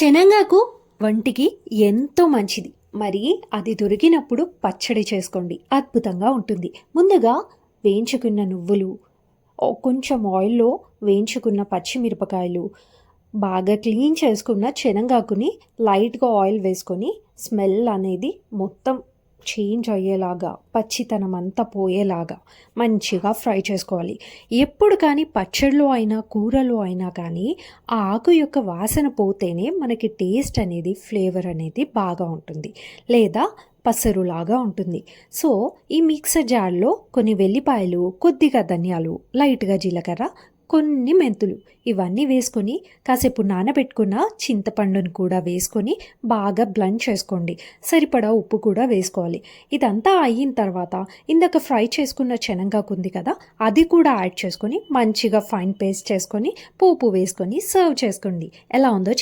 శనగాకు వంటికి ఎంతో మంచిది. మరి అది దొరికినప్పుడు పచ్చడి చేసుకోండి, అద్భుతంగా ఉంటుంది. ముందుగా వేయించుకున్న నువ్వులు, కొంచెం ఆయిల్లో వేయించుకున్న పచ్చిమిరపకాయలు, బాగా క్లీన్ చేసుకున్న శనగాకుని లైట్గా ఆయిల్ వేసుకొని స్మెల్ అనేది మొత్తం చేంజ్ అయ్యేలాగా, పచ్చితనం అంతా పోయేలాగా మంచిగా ఫ్రై చేసుకోవాలి. ఎప్పుడు కానీ పచ్చడిలో అయినా కూరలో అయినా కానీ ఆ ఆకు యొక్క వాసన పోతేనే మనకి టేస్ట్ అనేది, ఫ్లేవర్ అనేది బాగా ఉంటుంది, లేదా పసరులాగా ఉంటుంది. సో ఈ మిక్సర్ జార్లో కొన్ని వెల్లిపాయలు, కొద్దిగా ధనియాలు, లైట్గా జీలకర్ర, కొన్ని మెంతులు, ఇవన్నీ వేసుకొని కాసేపు నానబెట్టుకున్న చింతపండును కూడా వేసుకొని బాగా బ్లెండ్ చేసుకోండి. సరిపడా ఉప్పు కూడా వేసుకోవాలి. ఇదంతా అయిన తర్వాత ఇందాక ఫ్రై చేసుకున్న శనగాకు ఉంది కదా, అది కూడా యాడ్ చేసుకొని మంచిగా ఫైన్ పేస్ట్ చేసుకొని పోపు వేసుకొని సర్వ్ చేసుకోండి. ఎలా ఉందో